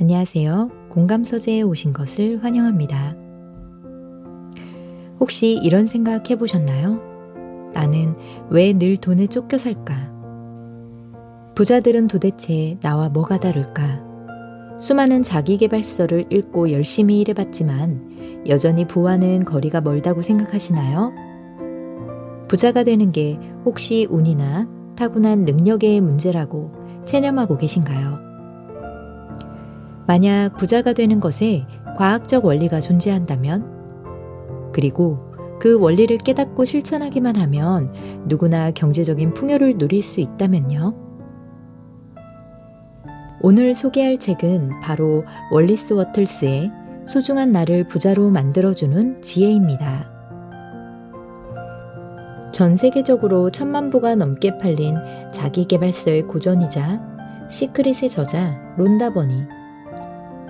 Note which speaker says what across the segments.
Speaker 1: 안녕하세요. 공감 서재에 오신 것을 환영합니다. 혹시 이런 생각 해보셨나요? 나는 왜 늘 돈에 쫓겨 살까? 부자들은 도대체 나와 뭐가 다를까? 수많은 자기계발서를 읽고 열심히 일해봤지만 여전히 부와는 거리가 멀다고 생각하시나요? 부자가 되는 게 혹시 운이나 타고난 능력의 문제라고 체념하고 계신가요? 만약 부자가 되는 것에 과학적 원리가 존재한다면, 그리고 그 원리를 깨닫고 실천하기만 하면 누구나 경제적인 풍요를 누릴 수 있다면요. 오늘 소개할 책은 바로 월리스 워틀스의 소중한 나를 부자로 만들어주는 지혜입니다. 전 세계적으로 1000만 부가 넘게 팔린 자기계발서의 고전이자 시크릿의 저자 론다 버니,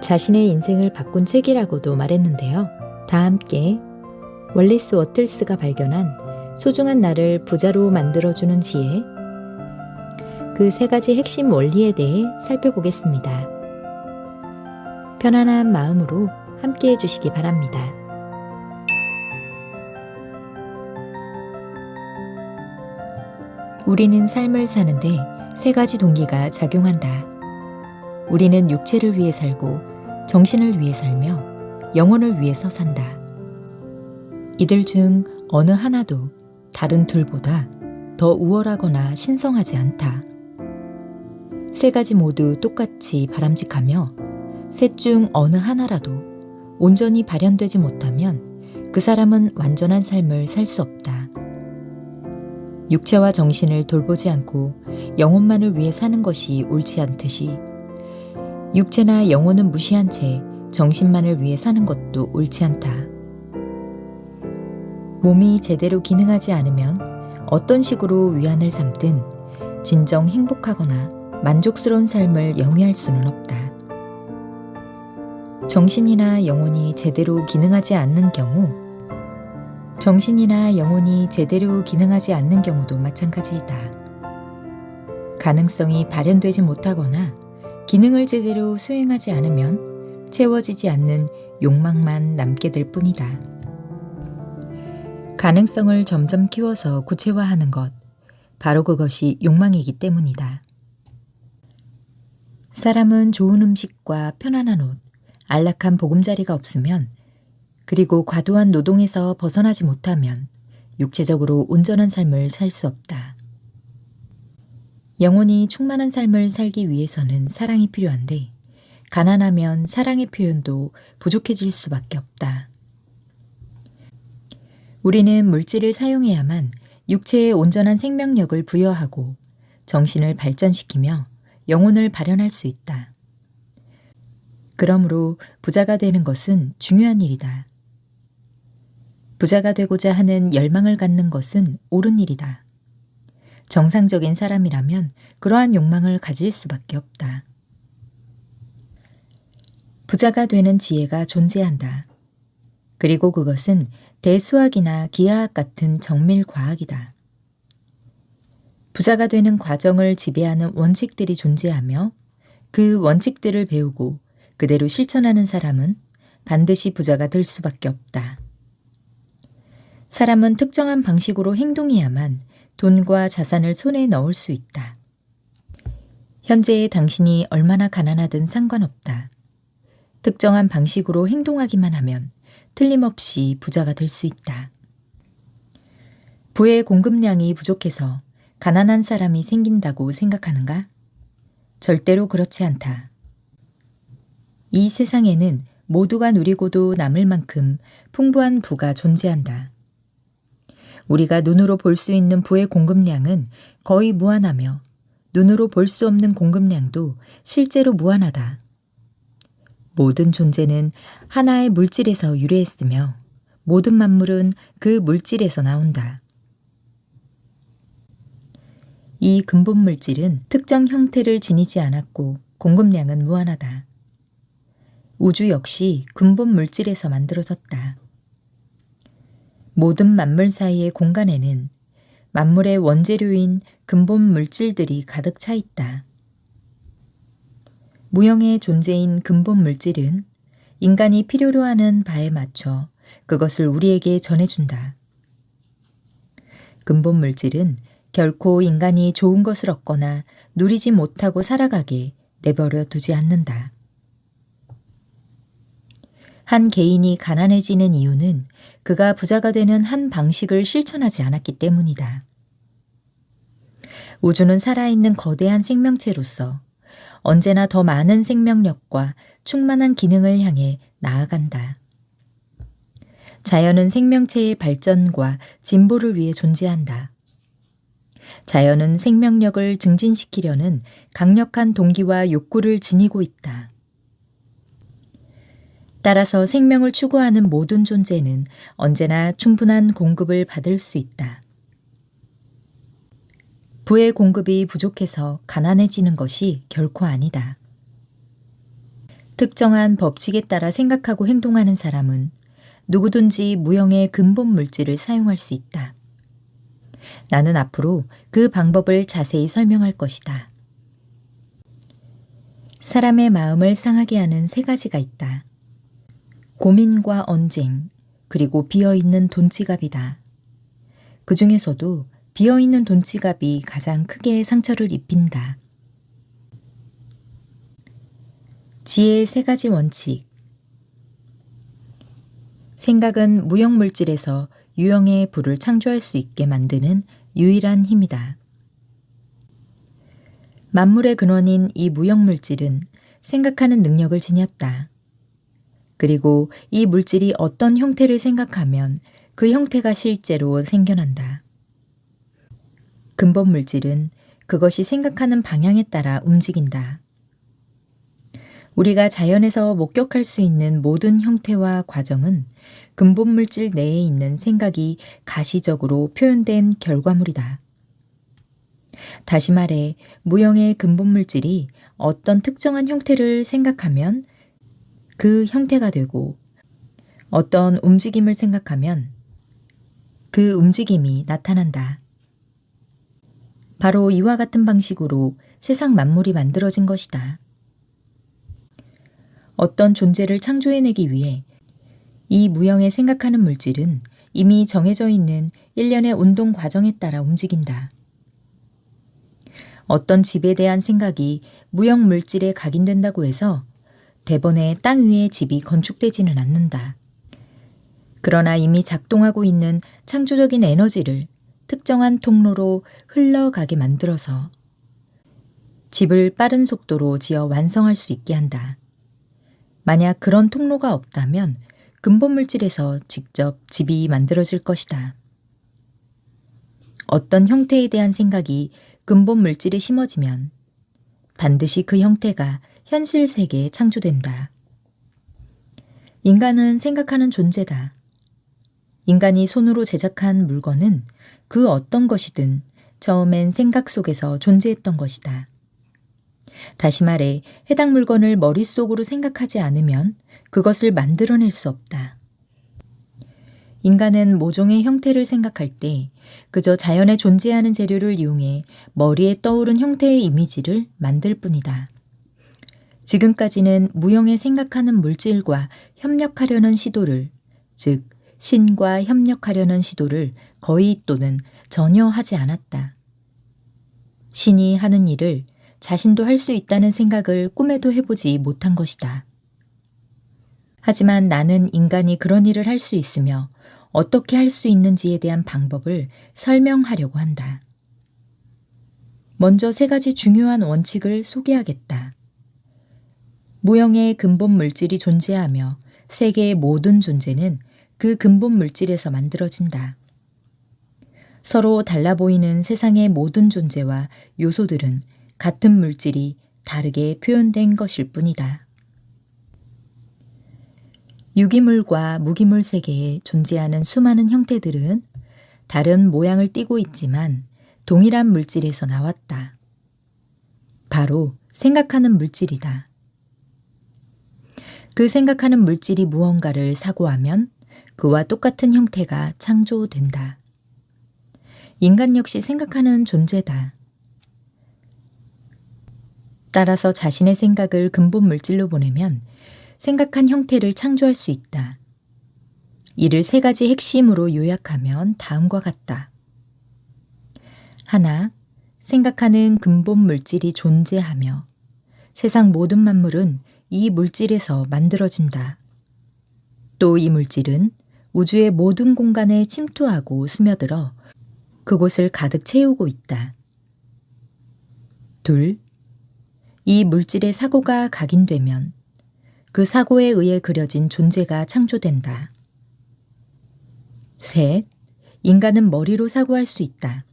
Speaker 1: 자신의 인생을 바꾼 책이라고도 말했는데요. 다 함께 월리스 워틀스가 발견한 소중한 나를 부자로 만들어주는 지혜, 그 세 가지 핵심 원리에 대해 살펴보겠습니다. 편안한 마음으로 함께 해주시기 바랍니다. 우리는 삶을 사는데 세 가지 동기가 작용한다. 우리는 육체를 위해 살고 정신을 위해 살며 영혼을 위해서 산다. 이들 중 어느 하나도 다른 둘보다 더 우월하거나 신성하지 않다. 세 가지 모두 똑같이 바람직하며 셋 중 어느 하나라도 온전히 발현되지 못하면 그 사람은 완전한 삶을 살 수 없다. 육체와 정신을 돌보지 않고 영혼만을 위해 사는 것이 옳지 않듯이 육체나 영혼은 무시한 채 정신만을 위해 사는 것도 옳지 않다. 몸이 제대로 기능하지 않으면 어떤 식으로 위안을 삼든 진정 행복하거나 만족스러운 삶을 영위할 수는 없다. 정신이나 영혼이 제대로 기능하지 않는 경우도 마찬가지이다. 가능성이 발현되지 못하거나 기능을 제대로 수행하지 않으면 채워지지 않는 욕망만 남게 될 뿐이다. 가능성을 점점 키워서 구체화하는 것, 바로 그것이 욕망이기 때문이다. 사람은 좋은 음식과 편안한 옷, 안락한 보금자리가 없으면, 그리고 과도한 노동에서 벗어나지 못하면 육체적으로 온전한 삶을 살 수 없다. 영혼이 충만한 삶을 살기 위해서는 사랑이 필요한데, 가난하면 사랑의 표현도 부족해질 수밖에 없다. 우리는 물질을 사용해야만 육체에 온전한 생명력을 부여하고 정신을 발전시키며 영혼을 발현할 수 있다. 그러므로 부자가 되는 것은 중요한 일이다. 부자가 되고자 하는 열망을 갖는 것은 옳은 일이다. 정상적인 사람이라면 그러한 욕망을 가질 수밖에 없다. 부자가 되는 지혜가 존재한다. 그리고 그것은 대수학이나 기하학 같은 정밀 과학이다. 부자가 되는 과정을 지배하는 원칙들이 존재하며 그 원칙들을 배우고 그대로 실천하는 사람은 반드시 부자가 될 수밖에 없다. 사람은 특정한 방식으로 행동해야만 돈과 자산을 손에 넣을 수 있다. 현재의 당신이 얼마나 가난하든 상관없다. 특정한 방식으로 행동하기만 하면 틀림없이 부자가 될 수 있다. 부의 공급량이 부족해서 가난한 사람이 생긴다고 생각하는가? 절대로 그렇지 않다. 이 세상에는 모두가 누리고도 남을 만큼 풍부한 부가 존재한다. 우리가 눈으로 볼 수 있는 부의 공급량은 거의 무한하며 눈으로 볼 수 없는 공급량도 실제로 무한하다. 모든 존재는 하나의 물질에서 유래했으며 모든 만물은 그 물질에서 나온다. 이 근본 물질은 특정 형태를 지니지 않았고 공급량은 무한하다. 우주 역시 근본 물질에서 만들어졌다. 모든 만물 사이의 공간에는 만물의 원재료인 근본 물질들이 가득 차 있다. 무형의 존재인 근본 물질은 인간이 필요로 하는 바에 맞춰 그것을 우리에게 전해준다. 근본 물질은 결코 인간이 좋은 것을 얻거나 누리지 못하고 살아가게 내버려 두지 않는다. 한 개인이 가난해지는 이유는 그가 부자가 되는 한 방식을 실천하지 않았기 때문이다. 우주는 살아있는 거대한 생명체로서 언제나 더 많은 생명력과 충만한 기능을 향해 나아간다. 자연은 생명체의 발전과 진보를 위해 존재한다. 자연은 생명력을 증진시키려는 강력한 동기와 욕구를 지니고 있다. 따라서 생명을 추구하는 모든 존재는 언제나 충분한 공급을 받을 수 있다. 부의 공급이 부족해서 가난해지는 것이 결코 아니다. 특정한 법칙에 따라 생각하고 행동하는 사람은 누구든지 무형의 근본 물질을 사용할 수 있다. 나는 앞으로 그 방법을 자세히 설명할 것이다. 사람의 마음을 상하게 하는 세 가지가 있다. 고민과 언쟁, 그리고 비어있는 돈지갑이다. 그 중에서도 비어있는 돈지갑이 가장 크게 상처를 입힌다. 지혜의 세 가지 원칙. 생각은 무형 물질에서 유형의 부를 창조할 수 있게 만드는 유일한 힘이다. 만물의 근원인 이 무형 물질은 생각하는 능력을 지녔다. 그리고 이 물질이 어떤 형태를 생각하면 그 형태가 실제로 생겨난다. 근본 물질은 그것이 생각하는 방향에 따라 움직인다. 우리가 자연에서 목격할 수 있는 모든 형태와 과정은 근본 물질 내에 있는 생각이 가시적으로 표현된 결과물이다. 다시 말해, 무형의 근본 물질이 어떤 특정한 형태를 생각하면 그 형태가 되고, 어떤 움직임을 생각하면 그 움직임이 나타난다. 바로 이와 같은 방식으로 세상 만물이 만들어진 것이다. 어떤 존재를 창조해내기 위해 이 무형의 생각하는 물질은 이미 정해져 있는 일련의 운동 과정에 따라 움직인다. 어떤 집에 대한 생각이 무형 물질에 각인된다고 해서 대번에 땅 위에 집이 건축되지는 않는다. 그러나 이미 작동하고 있는 창조적인 에너지를 특정한 통로로 흘러가게 만들어서 집을 빠른 속도로 지어 완성할 수 있게 한다. 만약 그런 통로가 없다면 근본 물질에서 직접 집이 만들어질 것이다. 어떤 형태에 대한 생각이 근본 물질에 심어지면 반드시 그 형태가 현실 세계에 창조된다. 인간은 생각하는 존재다. 인간이 손으로 제작한 물건은 그 어떤 것이든 처음엔 생각 속에서 존재했던 것이다. 다시 말해, 해당 물건을 머릿속으로 생각하지 않으면 그것을 만들어낼 수 없다. 인간은 모종의 형태를 생각할 때 그저 자연에 존재하는 재료를 이용해 머리에 떠오른 형태의 이미지를 만들 뿐이다. 지금까지는 무형의 생각하는 물질과 협력하려는 시도를, 즉 신과 협력하려는 시도를 거의 또는 전혀 하지 않았다. 신이 하는 일을 자신도 할 수 있다는 생각을 꿈에도 해보지 못한 것이다. 하지만 나는 인간이 그런 일을 할 수 있으며 어떻게 할 수 있는지에 대한 방법을 설명하려고 한다. 먼저 세 가지 중요한 원칙을 소개하겠다. 무형의 근본 물질이 존재하며 세계의 모든 존재는 그 근본 물질에서 만들어진다. 서로 달라 보이는 세상의 모든 존재와 요소들은 같은 물질이 다르게 표현된 것일 뿐이다. 유기물과 무기물 세계에 존재하는 수많은 형태들은 다른 모양을 띠고 있지만 동일한 물질에서 나왔다. 바로 생각하는 물질이다. 그 생각하는 물질이 무언가를 사고하면 그와 똑같은 형태가 창조된다. 인간 역시 생각하는 존재다. 따라서 자신의 생각을 근본 물질로 보내면 생각한 형태를 창조할 수 있다. 이를 세 가지 핵심으로 요약하면 다음과 같다. 하나, 생각하는 근본 물질이 존재하며 세상 모든 만물은 이 물질에서 만들어진다. 또 이 물질은 우주의 모든 공간에 침투하고 스며들어 그곳을 가득 채우고 있다. 둘, 이 물질의 사고가 각인되면 그 사고에 의해 그려진 존재가 창조된다. 셋, 인간은 머리로 사고할 수 있다.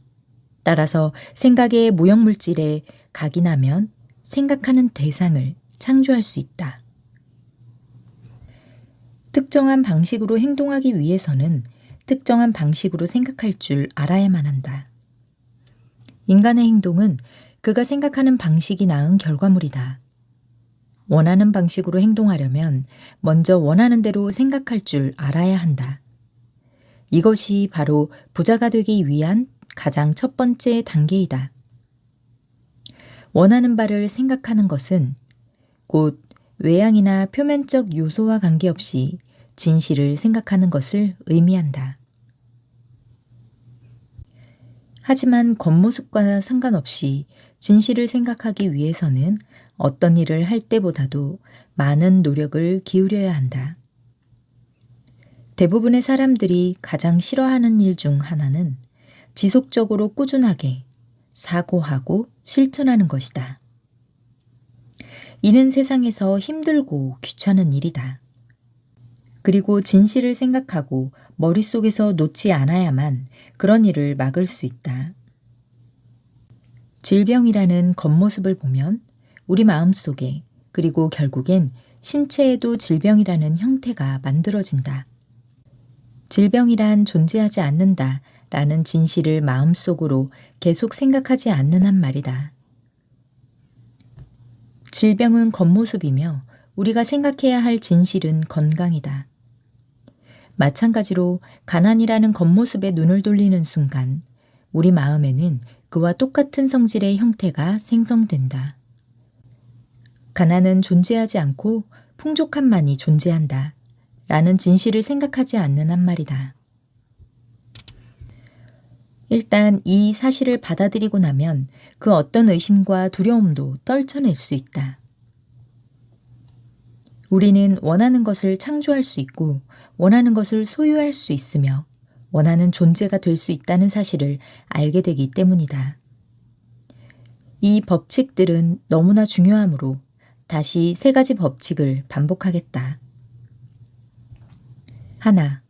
Speaker 1: 따라서 생각의 무형물질에 각인하면 생각하는 대상을 창조할 수 있다. 특정한 방식으로 행동하기 위해서는 특정한 방식으로 생각할 줄 알아야만 한다. 인간의 행동은 그가 생각하는 방식이 낳은 결과물이다. 원하는 방식으로 행동하려면 먼저 원하는 대로 생각할 줄 알아야 한다. 이것이 바로 부자가 되기 위한 가장 첫 번째 단계이다. 원하는 바를 생각하는 것은 곧 외향이나 표면적 요소와 관계없이 진실을 생각하는 것을 의미한다. 하지만 겉모습과 상관없이 진실을 생각하기 위해서는 어떤 일을 할 때보다도 많은 노력을 기울여야 한다. 대부분의 사람들이 가장 싫어하는 일 중 하나는 지속적으로 꾸준하게 사고하고 실천하는 것이다. 이는 세상에서 힘들고 귀찮은 일이다. 그리고 진실을 생각하고 머릿속에서 놓지 않아야만 그런 일을 막을 수 있다. 질병이라는 겉모습을 보면 우리 마음속에 그리고 결국엔 신체에도 질병이라는 형태가 만들어진다. 질병이란 존재하지 않는다 라는 진실을 마음속으로 계속 생각하지 않는 한 말이다. 질병은 겉모습이며 우리가 생각해야 할 진실은 건강이다. 마찬가지로 가난이라는 겉모습에 눈을 돌리는 순간 우리 마음에는 그와 똑같은 성질의 형태가 생성된다. 가난은 존재하지 않고 풍족함만이 존재한다 라는 진실을 생각하지 않는 한 말이다. 일단 이 사실을 받아들이고 나면 그 어떤 의심과 두려움도 떨쳐낼 수 있다. 우리는 원하는 것을 창조할 수 있고 원하는 것을 소유할 수 있으며 원하는 존재가 될 수 있다는 사실을 알게 되기 때문이다. 이 법칙들은 너무나 중요하므로 다시 세 가지 법칙을 반복하겠다. 하나,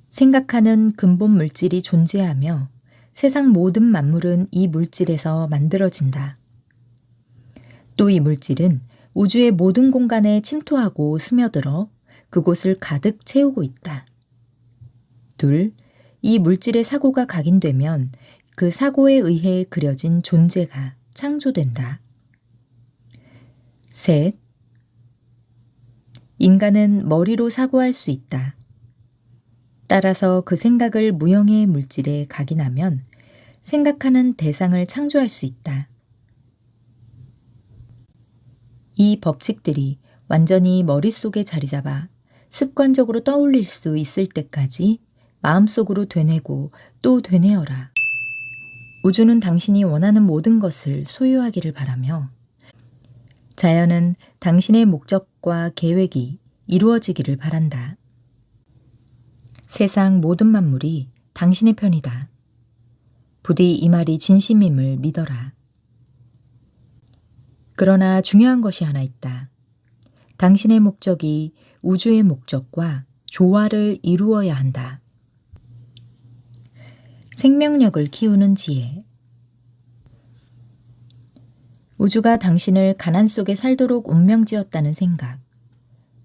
Speaker 1: 생각하는 근본 물질이 존재하며 세상 모든 만물은 이 물질에서 만들어진다. 또 이 물질은 우주의 모든 공간에 침투하고 스며들어 그곳을 가득 채우고 있다. 둘, 이 물질의 사고가 각인되면 그 사고에 의해 그려진 존재가 창조된다. 셋, 인간은 머리로 사고할 수 있다. 따라서 그 생각을 무형의 물질에 각인하면 생각하는 대상을 창조할 수 있다. 이 법칙들이 완전히 머릿속에 자리 잡아 습관적으로 떠올릴 수 있을 때까지 마음속으로 되뇌고 또 되뇌어라. 우주는 당신이 원하는 모든 것을 소유하기를 바라며 자연은 당신의 목적과 계획이 이루어지기를 바란다. 세상 모든 만물이 당신의 편이다. 부디 이 말이 진심임을 믿어라. 그러나 중요한 것이 하나 있다. 당신의 목적이 우주의 목적과 조화를 이루어야 한다. 생명력을 키우는 지혜. 우주가 당신을 가난 속에 살도록 운명지었다는 생각,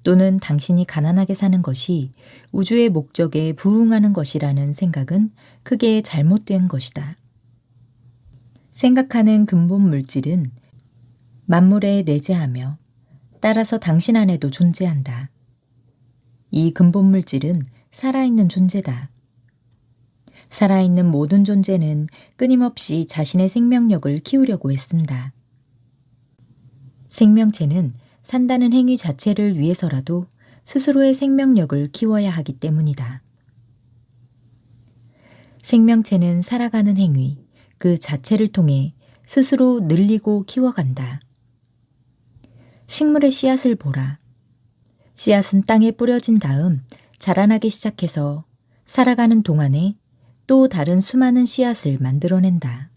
Speaker 1: 또는 당신이 가난하게 사는 것이 우주의 목적에 부응하는 것이라는 생각은 크게 잘못된 것이다. 생각하는 근본 물질은 만물에 내재하며 따라서 당신 안에도 존재한다. 이 근본 물질은 살아있는 존재다. 살아있는 모든 존재는 끊임없이 자신의 생명력을 키우려고 애쓴다. 생명체는 산다는 행위 자체를 위해서라도 스스로의 생명력을 키워야 하기 때문이다. 생명체는 살아가는 행위, 그 자체를 통해 스스로 늘리고 키워간다. 식물의 씨앗을 보라. 씨앗은 땅에 뿌려진 다음 자라나기 시작해서 살아가는 동안에 또 다른 수많은 씨앗을 만들어낸다.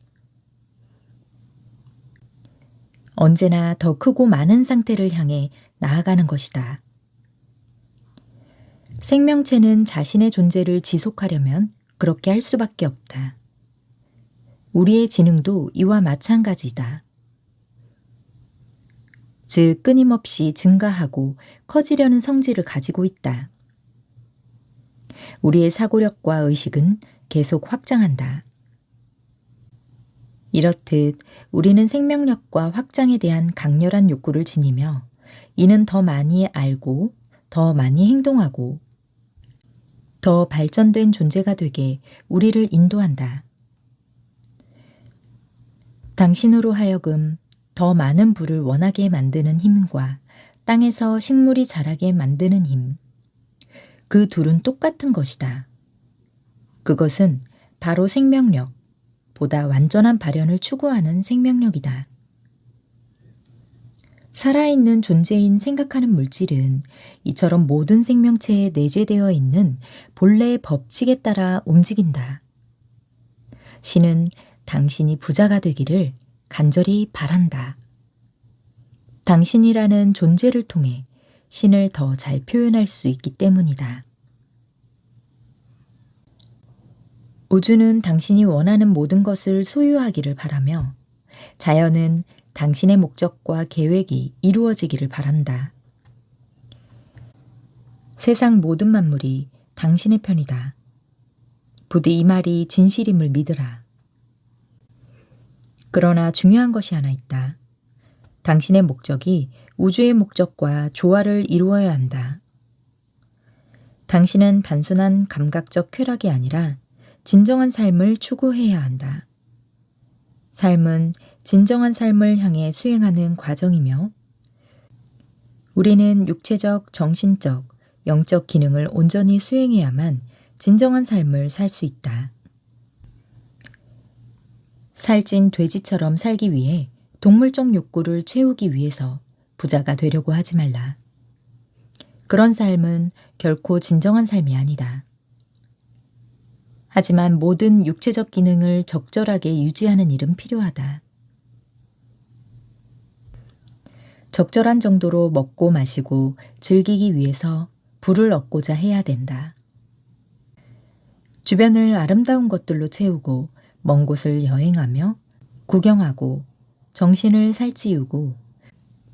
Speaker 1: 언제나 더 크고 많은 상태를 향해 나아가는 것이다. 생명체는 자신의 존재를 지속하려면 그렇게 할 수밖에 없다. 우리의 지능도 이와 마찬가지다. 즉 끊임없이 증가하고 커지려는 성질을 가지고 있다. 우리의 사고력과 의식은 계속 확장한다. 이렇듯 우리는 생명력과 확장에 대한 강렬한 욕구를 지니며 이는 더 많이 알고 더 많이 행동하고 더 발전된 존재가 되게 우리를 인도한다. 당신으로 하여금 더 많은 부를 원하게 만드는 힘과 땅에서 식물이 자라게 만드는 힘, 그 둘은 똑같은 것이다. 그것은 바로 생명력, 보다 완전한 발현을 추구하는 생명력이다. 살아있는 존재인 생각하는 물질은 이처럼 모든 생명체에 내재되어 있는 본래의 법칙에 따라 움직인다. 신은 당신이 부자가 되기를 간절히 바란다. 당신이라는 존재를 통해 신을 더 잘 표현할 수 있기 때문이다. 우주는 당신이 원하는 모든 것을 소유하기를 바라며 자연은 당신의 목적과 계획이 이루어지기를 바란다. 세상 모든 만물이 당신의 편이다. 부디 이 말이 진실임을 믿으라. 그러나 중요한 것이 하나 있다. 당신의 목적이 우주의 목적과 조화를 이루어야 한다. 당신은 단순한 감각적 쾌락이 아니라 진정한 삶을 추구해야 한다. 삶은 진정한 삶을 향해 수행하는 과정이며 우리는 육체적, 정신적, 영적 기능을 온전히 수행해야만 진정한 삶을 살 수 있다. 살찐 돼지처럼 살기 위해 동물적 욕구를 채우기 위해서 부자가 되려고 하지 말라. 그런 삶은 결코 진정한 삶이 아니다. 하지만 모든 육체적 기능을 적절하게 유지하는 일은 필요하다. 적절한 정도로 먹고 마시고 즐기기 위해서 부를 얻고자 해야 된다. 주변을 아름다운 것들로 채우고 먼 곳을 여행하며 구경하고 정신을 살찌우고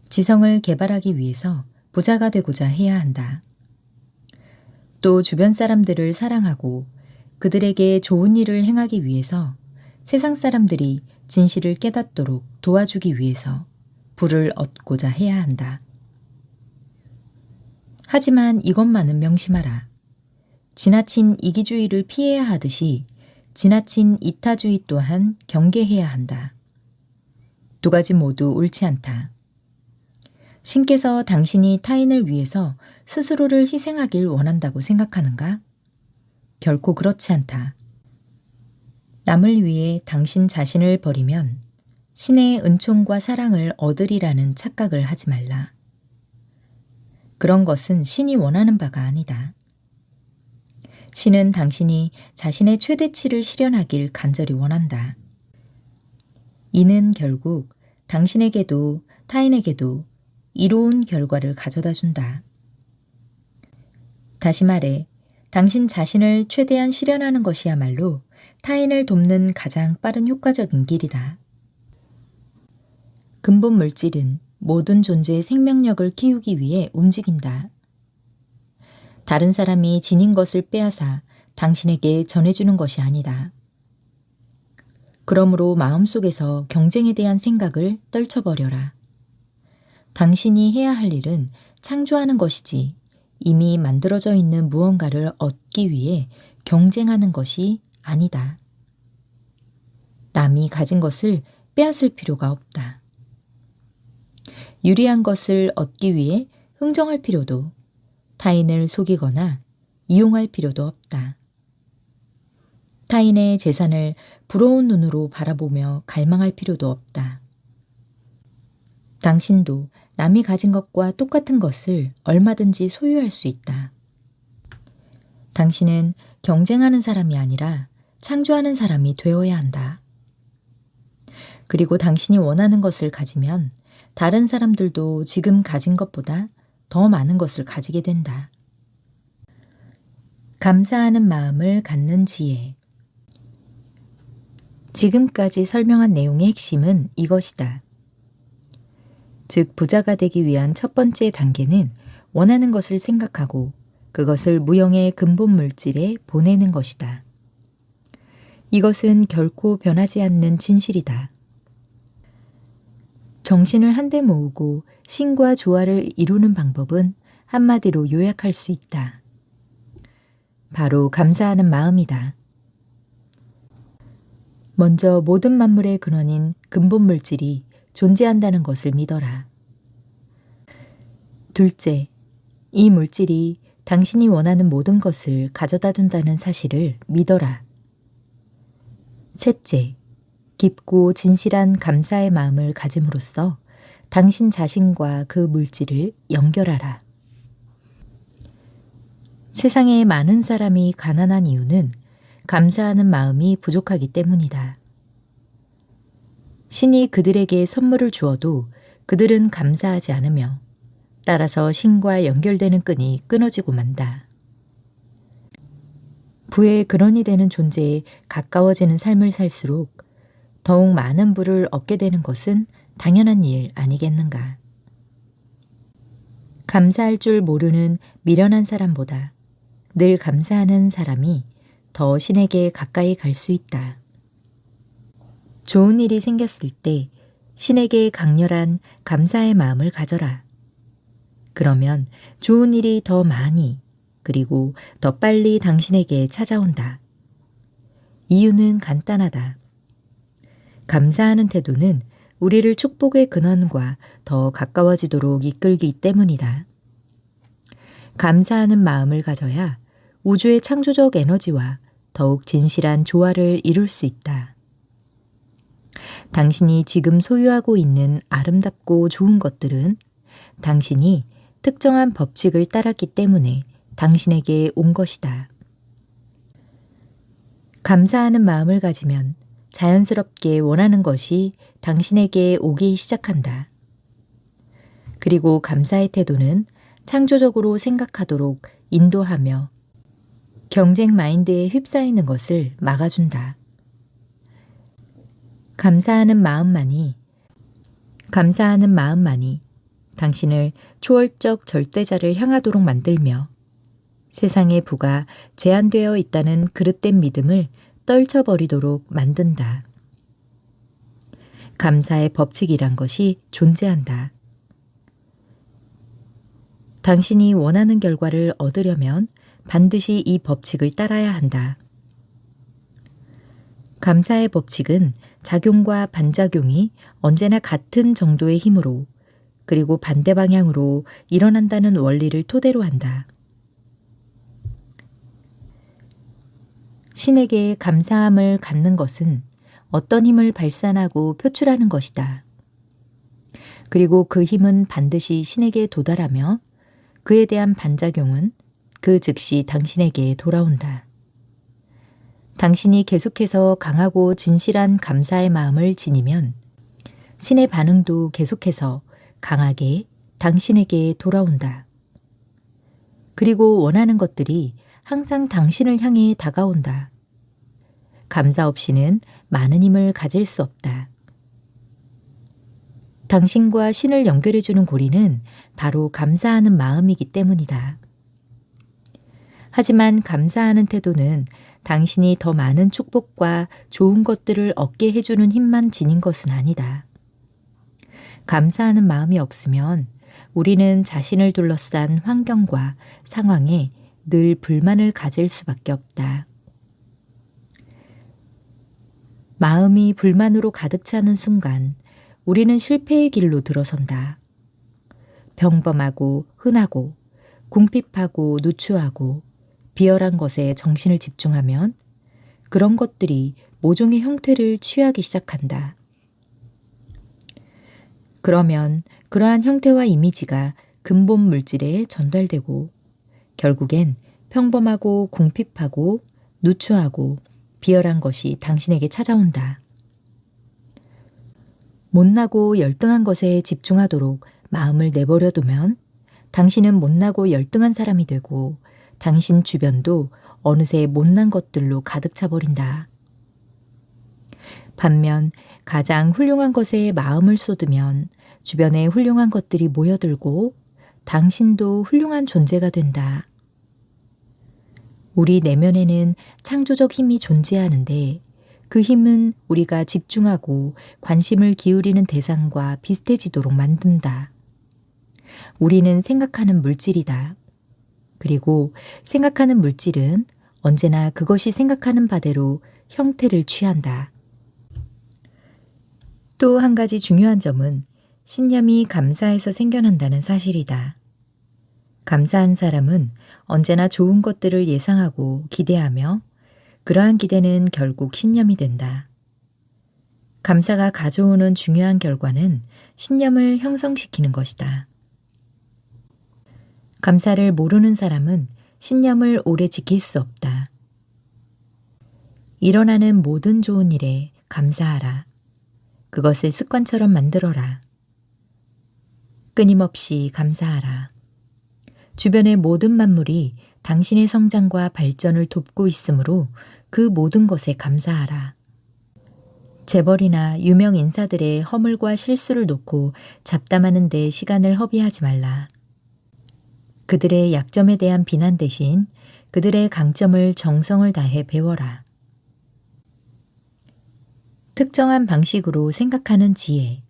Speaker 1: 지성을 개발하기 위해서 부자가 되고자 해야 한다. 또 주변 사람들을 사랑하고 그들에게 좋은 일을 행하기 위해서 세상 사람들이 진실을 깨닫도록 도와주기 위해서 부를 얻고자 해야 한다. 하지만 이것만은 명심하라. 지나친 이기주의를 피해야 하듯이 지나친 이타주의 또한 경계해야 한다. 두 가지 모두 옳지 않다. 신께서 당신이 타인을 위해서 스스로를 희생하길 원한다고 생각하는가? 결코 그렇지 않다. 남을 위해 당신 자신을 버리면 신의 은총과 사랑을 얻으리라는 착각을 하지 말라. 그런 것은 신이 원하는 바가 아니다. 신은 당신이 자신의 최대치를 실현하길 간절히 원한다. 이는 결국 당신에게도 타인에게도 이로운 결과를 가져다 준다. 다시 말해, 당신 자신을 최대한 실현하는 것이야말로 타인을 돕는 가장 빠른 효과적인 길이다. 근본 물질은 모든 존재의 생명력을 키우기 위해 움직인다. 다른 사람이 지닌 것을 빼앗아 당신에게 전해주는 것이 아니다. 그러므로 마음속에서 경쟁에 대한 생각을 떨쳐버려라. 당신이 해야 할 일은 창조하는 것이지 이미 만들어져 있는 무언가를 얻기 위해 경쟁하는 것이 아니다. 남이 가진 것을 빼앗을 필요가 없다. 유리한 것을 얻기 위해 흥정할 필요도, 타인을 속이거나 이용할 필요도 없다. 타인의 재산을 부러운 눈으로 바라보며 갈망할 필요도 없다. 당신도 남이 가진 것과 똑같은 것을 얼마든지 소유할 수 있다. 당신은 경쟁하는 사람이 아니라 창조하는 사람이 되어야 한다. 그리고 당신이 원하는 것을 가지면 다른 사람들도 지금 가진 것보다 더 많은 것을 가지게 된다. 감사하는 마음을 갖는 지혜. 지금까지 설명한 내용의 핵심은 이것이다. 즉, 부자가 되기 위한 첫 번째 단계는 원하는 것을 생각하고 그것을 무형의 근본 물질에 보내는 것이다. 이것은 결코 변하지 않는 진실이다. 정신을 한데 모으고 신과 조화를 이루는 방법은 한마디로 요약할 수 있다. 바로 감사하는 마음이다. 먼저 모든 만물의 근원인 근본 물질이 존재한다는 것을 믿어라. 둘째, 이 물질이 당신이 원하는 모든 것을 가져다 준다는 사실을 믿어라. 셋째, 깊고 진실한 감사의 마음을 가짐으로써 당신 자신과 그 물질을 연결하라. 세상에 많은 사람이 가난한 이유는 감사하는 마음이 부족하기 때문이다. 신이 그들에게 선물을 주어도 그들은 감사하지 않으며 따라서 신과 연결되는 끈이 끊어지고 만다. 부의 근원이 되는 존재에 가까워지는 삶을 살수록 더욱 많은 부를 얻게 되는 것은 당연한 일 아니겠는가. 감사할 줄 모르는 미련한 사람보다 늘 감사하는 사람이 더 신에게 가까이 갈 수 있다. 좋은 일이 생겼을 때 신에게 강렬한 감사의 마음을 가져라. 그러면 좋은 일이 더 많이 그리고 더 빨리 당신에게 찾아온다. 이유는 간단하다. 감사하는 태도는 우리를 축복의 근원과 더 가까워지도록 이끌기 때문이다. 감사하는 마음을 가져야 우주의 창조적 에너지와 더욱 진실한 조화를 이룰 수 있다. 당신이 지금 소유하고 있는 아름답고 좋은 것들은 당신이 특정한 법칙을 따랐기 때문에 당신에게 온 것이다. 감사하는 마음을 가지면 자연스럽게 원하는 것이 당신에게 오기 시작한다. 그리고 감사의 태도는 창조적으로 생각하도록 인도하며 경쟁 마인드에 휩싸이는 것을 막아준다. 감사하는 마음만이 당신을 초월적 절대자를 향하도록 만들며 세상의 부가 제한되어 있다는 그릇된 믿음을 떨쳐버리도록 만든다. 감사의 법칙이란 것이 존재한다. 당신이 원하는 결과를 얻으려면 반드시 이 법칙을 따라야 한다. 감사의 법칙은 작용과 반작용이 언제나 같은 정도의 힘으로 그리고 반대 방향으로 일어난다는 원리를 토대로 한다. 신에게 감사함을 갖는 것은 어떤 힘을 발산하고 표출하는 것이다. 그리고 그 힘은 반드시 신에게 도달하며 그에 대한 반작용은 그 즉시 당신에게 돌아온다. 당신이 계속해서 강하고 진실한 감사의 마음을 지니면 신의 반응도 계속해서 강하게 당신에게 돌아온다. 그리고 원하는 것들이 항상 당신을 향해 다가온다. 감사 없이는 많은 힘을 가질 수 없다. 당신과 신을 연결해주는 고리는 바로 감사하는 마음이기 때문이다. 하지만 감사하는 태도는 당신이 더 많은 축복과 좋은 것들을 얻게 해주는 힘만 지닌 것은 아니다. 감사하는 마음이 없으면 우리는 자신을 둘러싼 환경과 상황에 늘 불만을 가질 수밖에 없다. 마음이 불만으로 가득 차는 순간 우리는 실패의 길로 들어선다. 평범하고 흔하고 궁핍하고 누추하고 비열한 것에 정신을 집중하면 그런 것들이 모종의 형태를 취하기 시작한다. 그러면 그러한 형태와 이미지가 근본 물질에 전달되고 결국엔 평범하고 궁핍하고 누추하고 비열한 것이 당신에게 찾아온다. 못나고 열등한 것에 집중하도록 마음을 내버려 두면 당신은 못나고 열등한 사람이 되고 당신 주변도 어느새 못난 것들로 가득 차버린다. 반면 가장 훌륭한 것에 마음을 쏟으면 주변에 훌륭한 것들이 모여들고 당신도 훌륭한 존재가 된다. 우리 내면에는 창조적 힘이 존재하는데 그 힘은 우리가 집중하고 관심을 기울이는 대상과 비슷해지도록 만든다. 우리는 생각하는 물질이다. 그리고 생각하는 물질은 언제나 그것이 생각하는 바대로 형태를 취한다. 또 한 가지 중요한 점은 신념이 감사에서 생겨난다는 사실이다. 감사한 사람은 언제나 좋은 것들을 예상하고 기대하며 그러한 기대는 결국 신념이 된다. 감사가 가져오는 중요한 결과는 신념을 형성시키는 것이다. 감사를 모르는 사람은 신념을 오래 지킬 수 없다. 일어나는 모든 좋은 일에 감사하라. 그것을 습관처럼 만들어라. 끊임없이 감사하라. 주변의 모든 만물이 당신의 성장과 발전을 돕고 있으므로 그 모든 것에 감사하라. 재벌이나 유명 인사들의 허물과 실수를 놓고 잡담하는 데 시간을 허비하지 말라. 그들의 약점에 대한 비난 대신 그들의 강점을 정성을 다해 배워라. 특정한 방식으로 생각하는 지혜.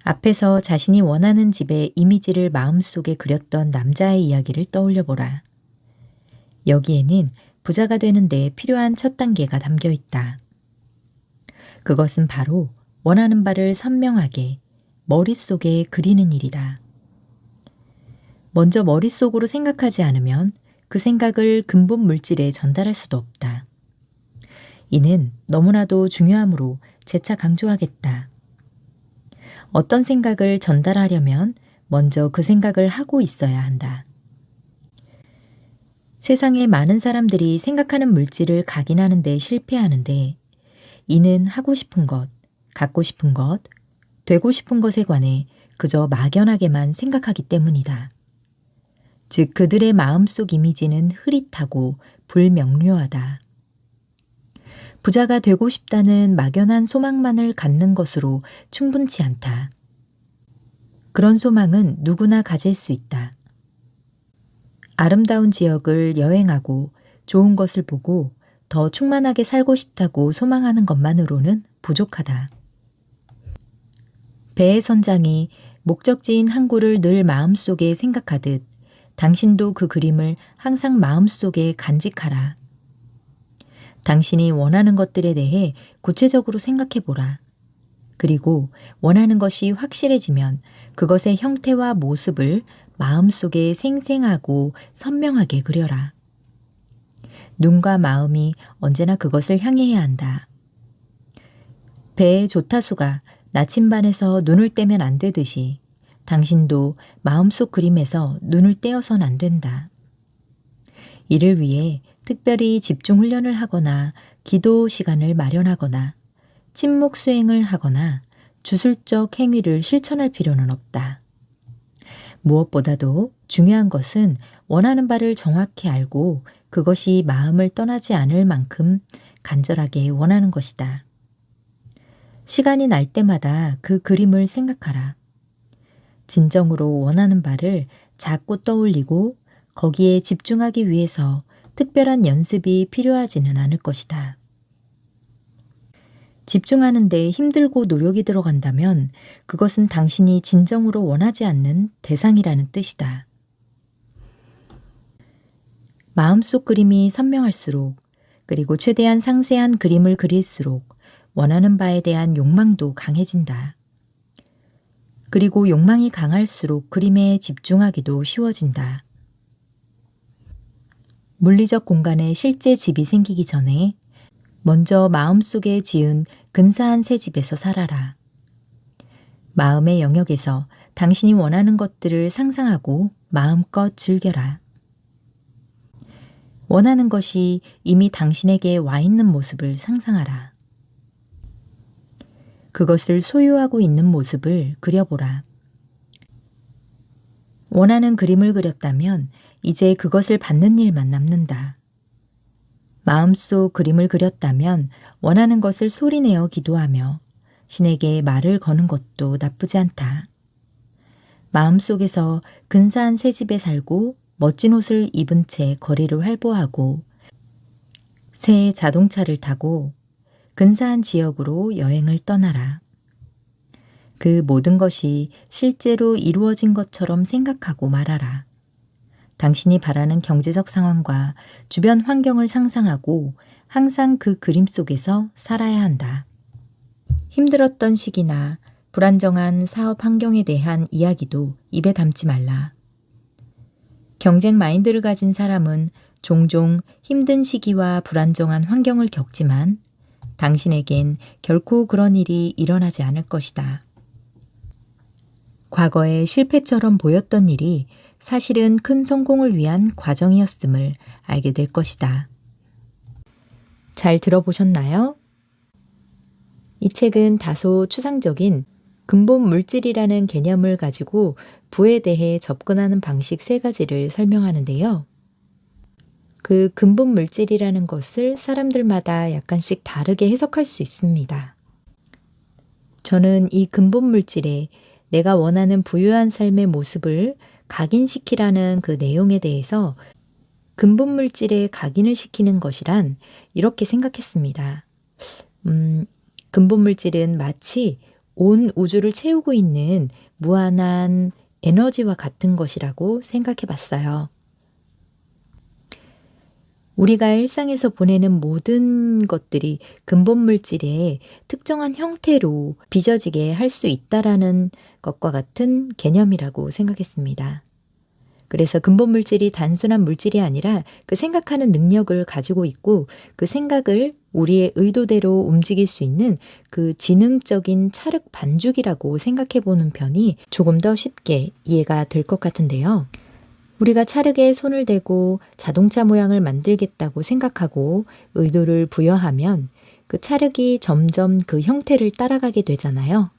Speaker 1: 앞에서 자신이 원하는 집의 이미지를 마음속에 그렸던 남자의 이야기를 떠올려 보라. 여기에는 부자가 되는 데 필요한 첫 단계가 담겨 있다. 그것은 바로 원하는 바를 선명하게 머릿속에 그리는 일이다. 먼저 머릿속으로 생각하지 않으면 그 생각을 근본 물질에 전달할 수도 없다. 이는 너무나도 중요하므로 재차 강조하겠다. 어떤 생각을 전달하려면 먼저 그 생각을 하고 있어야 한다. 세상에 많은 사람들이 생각하는 물질을 각인하는 데 실패하는데 이는 하고 싶은 것, 갖고 싶은 것, 되고 싶은 것에 관해 그저 막연하게만 생각하기 때문이다. 즉 그들의 마음속 이미지는 흐릿하고 불명료하다. 부자가 되고 싶다는 막연한 소망만을 갖는 것으로 충분치 않다. 그런 소망은 누구나 가질 수 있다. 아름다운 지역을 여행하고 좋은 것을 보고 더 충만하게 살고 싶다고 소망하는 것만으로는 부족하다. 배의 선장이 목적지인 항구를 늘 마음속에 생각하듯 당신도 그 그림을 항상 마음속에 간직하라. 당신이 원하는 것들에 대해 구체적으로 생각해 보라. 그리고 원하는 것이 확실해지면 그것의 형태와 모습을 마음속에 생생하고 선명하게 그려라. 눈과 마음이 언제나 그것을 향해야 한다. 배의 조타수가 나침반에서 눈을 떼면 안 되듯이 당신도 마음속 그림에서 눈을 떼어선 안 된다. 이를 위해 특별히 집중 훈련을 하거나 기도 시간을 마련하거나 침묵 수행을 하거나 주술적 행위를 실천할 필요는 없다. 무엇보다도 중요한 것은 원하는 바를 정확히 알고 그것이 마음을 떠나지 않을 만큼 간절하게 원하는 것이다. 시간이 날 때마다 그 그림을 생각하라. 진정으로 원하는 바를 자꾸 떠올리고 거기에 집중하기 위해서 특별한 연습이 필요하지는 않을 것이다. 집중하는 데 힘들고 노력이 들어간다면 그것은 당신이 진정으로 원하지 않는 대상이라는 뜻이다. 마음속 그림이 선명할수록 그리고 최대한 상세한 그림을 그릴수록 원하는 바에 대한 욕망도 강해진다. 그리고 욕망이 강할수록 그림에 집중하기도 쉬워진다. 물리적 공간에 실제 집이 생기기 전에 먼저 마음속에 지은 근사한 새 집에서 살아라. 마음의 영역에서 당신이 원하는 것들을 상상하고 마음껏 즐겨라. 원하는 것이 이미 당신에게 와 있는 모습을 상상하라. 그것을 소유하고 있는 모습을 그려보라. 원하는 그림을 그렸다면 이제 그것을 받는 일만 남는다. 마음속 그림을 그렸다면 원하는 것을 소리내어 기도하며 신에게 말을 거는 것도 나쁘지 않다. 마음속에서 근사한 새 집에 살고 멋진 옷을 입은 채 거리를 활보하고 새 자동차를 타고 근사한 지역으로 여행을 떠나라. 그 모든 것이 실제로 이루어진 것처럼 생각하고 말하라. 당신이 바라는 경제적 상황과 주변 환경을 상상하고 항상 그 그림 속에서 살아야 한다. 힘들었던 시기나 불안정한 사업 환경에 대한 이야기도 입에 담지 말라. 경쟁 마인드를 가진 사람은 종종 힘든 시기와 불안정한 환경을 겪지만 당신에겐 결코 그런 일이 일어나지 않을 것이다. 과거의 실패처럼 보였던 일이 사실은 큰 성공을 위한 과정이었음을 알게 될 것이다. 잘 들어보셨나요? 이 책은 다소 추상적인 근본 물질이라는 개념을 가지고 부에 대해 접근하는 방식 3가지를 설명하는데요. 그 근본 물질이라는 것을 사람들마다 약간씩 다르게 해석할 수 있습니다. 저는 이 근본 물질에 내가 원하는 부유한 삶의 모습을 각인시키라는 그 내용에 대해서 근본 물질에 각인을 시키는 것이란 이렇게 생각했습니다. 근본 물질은 마치 온 우주를 채우고 있는 무한한 에너지와 같은 것이라고 생각해 봤어요. 우리가 일상에서 보내는 모든 것들이 근본 물질의 특정한 형태로 빚어지게 할 수 있다라는 것과 같은 개념이라고 생각했습니다. 그래서 근본 물질이 단순한 물질이 아니라 그 생각하는 능력을 가지고 있고 그 생각을 우리의 의도대로 움직일 수 있는 그 지능적인 찰흙 반죽이라고 생각해 보는 편이 조금 더 쉽게 이해가 될 것 같은데요. 우리가 찰흙에 손을 대고 자동차 모양을 만들겠다고 생각하고 의도를 부여하면 그 찰흙이 점점 그 형태를 따라가게 되잖아요.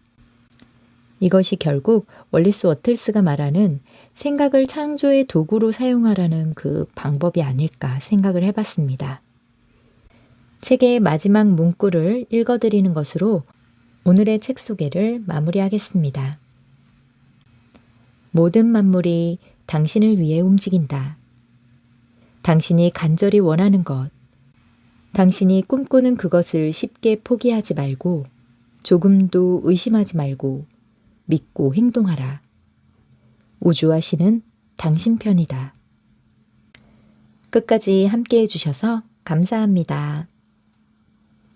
Speaker 1: 이것이 결국 월리스 워틀스가 말하는 생각을 창조의 도구로 사용하라는 그 방법이 아닐까 생각을 해봤습니다. 책의 마지막 문구를 읽어드리는 것으로 오늘의 책 소개를 마무리하겠습니다. 모든 만물이 당신을 위해 움직인다. 당신이 간절히 원하는 것, 당신이 꿈꾸는 그것을 쉽게 포기하지 말고 조금도 의심하지 말고 믿고 행동하라. 우주와 신은 당신 편이다. 끝까지 함께 해주셔서 감사합니다.